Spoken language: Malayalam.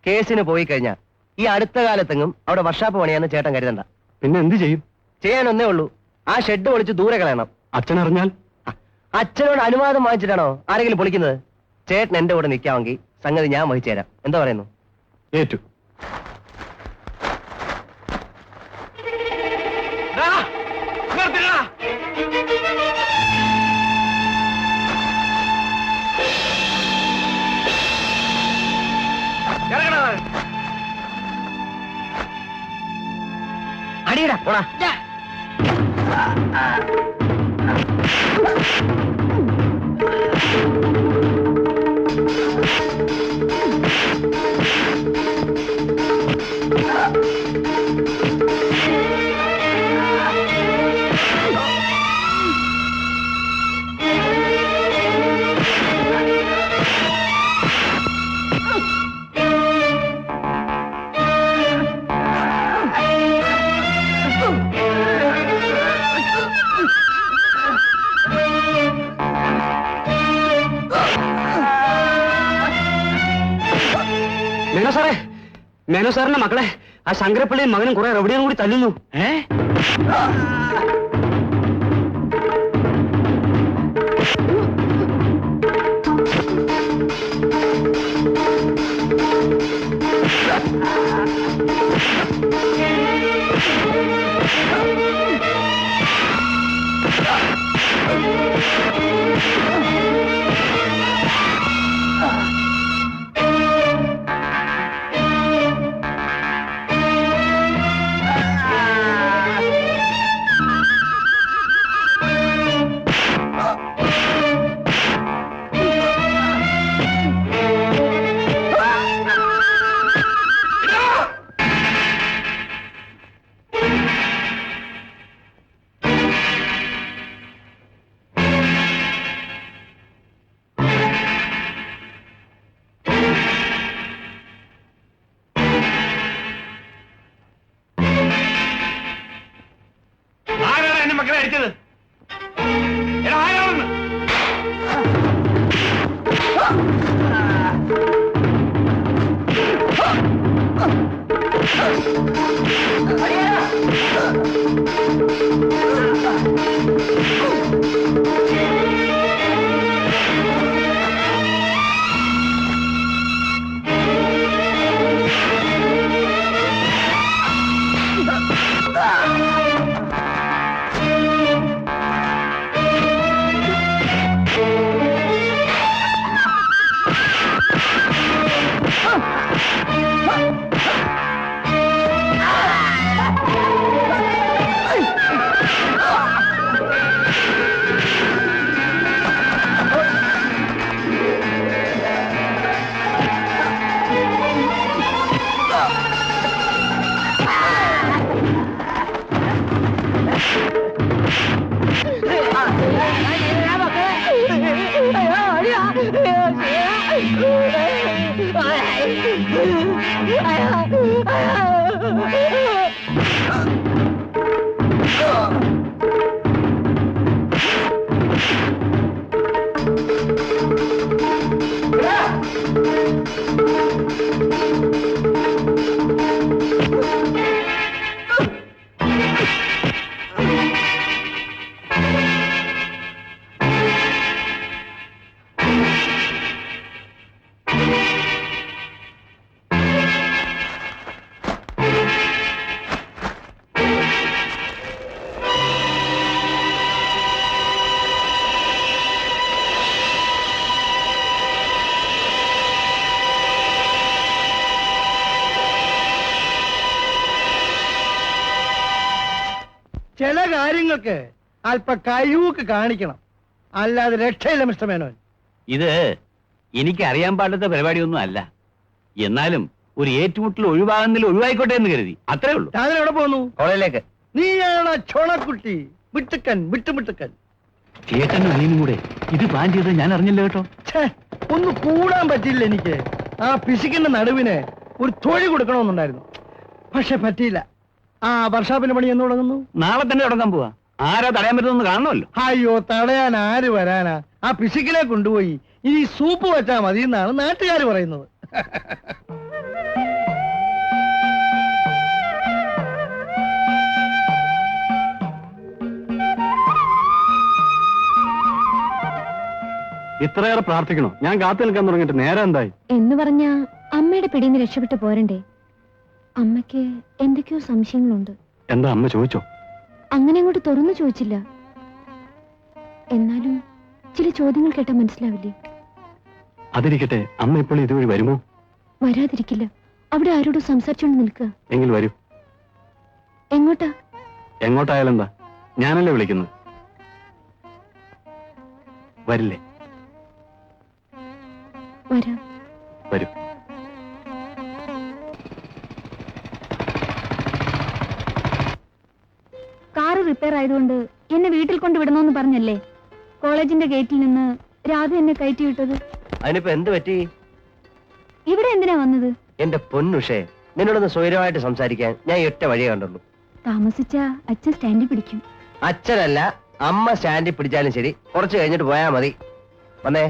കേസിന് പോയി കഴിഞ്ഞാ ഈ അടുത്ത കാലത്തെങ്ങും അവിടെ വർഷാപ്പ് പണിയാന്ന് ചേട്ടൻ കരുതണ്ട. പിന്നെ എന്ത് ചെയ്യും? ചെയ്യാനൊന്നേ ഉള്ളൂ, ആ ഷെഡ് പൊളിച്ച് ദൂരെ കളയണം. അച്ഛൻ അറിഞ്ഞാൽ? അച്ഛനോട് അനുവാദം വാങ്ങിച്ചിട്ടാണോ ആരെങ്കിലും പൊളിക്കുന്നത്? ചേട്ടൻ എന്റെ കൂടെ നിൽക്കാമെങ്കിൽ സംഗതി ഞാൻ വഹിച്ചു തരാം. എന്താ പറയുന്നു? ഏറ്റു. അടിയടാ പോടാ. മേനോ സാറേ, മേനോ സാറിന്റെ മക്കളെ ആ ശങ്കരപ്പിള്ളിയും മകനും കുറെ റെവഡിയും കൂടി തല്ലുന്നു. മക്കളെ അടിച്ചത് ആരാണെന്ന് ചില കാര്യങ്ങൾക്ക് അല്പ കഴിവൊക്കെ കാണിക്കണം, അല്ലാതെ രക്ഷയില്ല മിസ്റ്റർ മേനോൻ. ഇത് എനിക്ക് അറിയാൻ പാടാത്ത പരിപാടിയൊന്നും അല്ല. എന്നാലും ഒരു ഏറ്റുമുട്ടൽ ഒഴിവാകുന്നതിൽ ഒഴിവായിക്കോട്ടെ എന്ന് കരുതി, അത്രേ ഉള്ളൂ. താങ്കൾ എവിടെ പോകുന്നു? കോളേജിലേക്ക്. നീയാണ് ചോണക്കുട്ടി, വിട്ടുക്കൻ വിട്ടുമുട്ടുക്കൻ. ചേട്ടനും അനിയനും കൂടെ ഇത് പ്ലാൻ ചെയ്ത് ഞാൻ അറിഞ്ഞില്ല കേട്ടോ. ഒന്ന് കൂടാൻ പറ്റില്ല എനിക്ക്. ആ പിശുക്കിന്റെ നടുവിന് ഒരു തൊഴി കൊടുക്കണമെന്നുണ്ടായിരുന്നു, പക്ഷെ പറ്റിയില്ല. ആ വർഷാപ്പിന്റെ പണി എന്ന് തുടങ്ങുന്നു? നാളെ തന്നെ തുടങ്ങാൻ പോവാ. ആരാ തടയാൻ പറ്റുമെന്ന് കാണണമല്ലോ. അയ്യോ, തടയാൻ ആര് വരാനാ? ആ പിശുക്കിനെ കൊണ്ടുപോയി ഇനി സൂപ്പ് വെച്ചാ മതി എന്നാണ് നാട്ടുകാർ പറയുന്നത്. ഇത്രയേറെ പ്രാർത്ഥിക്കണോ? ഞാൻ കാത്തു നിൽക്കാൻ തുടങ്ങിയിട്ട് നേരെ എന്തായി? എന്ന് പറഞ്ഞ അമ്മയുടെ പിടിയിൽ നിന്ന് രക്ഷപ്പെട്ടു പോരണ്ടേ? അമ്മയ്ക്ക് എന്തൊക്കെയോ സംശയങ്ങളുണ്ട്. എന്താ അമ്മ ചോദിച്ചോ? അങ്ങനെ അങ്ങോട്ട് തുറന്നു ചോദിച്ചില്ല. എന്നാലും ചില ചോദ്യങ്ങൾ കേട്ടാ മനസ്സിലാവില്ലേ? അതിരിക്കട്ടെ, അമ്മ ഇപ്പോൾ ഇതുവഴി വരുമോ? വരാതിരിക്കില്ല. അവിടെ ആരോടും സംസാരിച്ചോണ്ട് നിൽക്കുക. എങ്കിൽ വരൂ. എങ്ങോട്ടാ? എങ്ങോട്ടായാലും എന്താ, ഞാനല്ലേ വിളിക്കുന്നത്. വരില്ലേ? വരാം. വരൂ. കാറ് റിപ്പയർ ആയതുകൊണ്ട് എന്നെ വീട്ടിൽ കൊണ്ടുവിടണമെന്ന് പറഞ്ഞല്ലേ കോളേജിന്റെ ഗേറ്റിൽ നിന്ന് രാധ എന്നെ കയറ്റി വിട്ടത്? അതിനിപ്പോ എന്ത് പറ്റി? ഇവിടെ എന്തിനാ വന്നത്? എന്റെ പൊന്നുഷേ, നിന്നോടൊന്ന് സ്വൈരമായിട്ട് സംസാരിക്കാൻ ഞാൻ ഈ ഒറ്റ വഴിയേ കണ്ടുള്ളൂ. താമസിച്ച അച്ഛൻ സ്റ്റാൻഡിൽ പിടിക്കും. അച്ഛനല്ല, അമ്മ സ്റ്റാൻഡിൽ പിടിച്ചാലും ശരി, കുറച്ച് കഴിഞ്ഞിട്ട് പോയാ മതി. വന്നേ.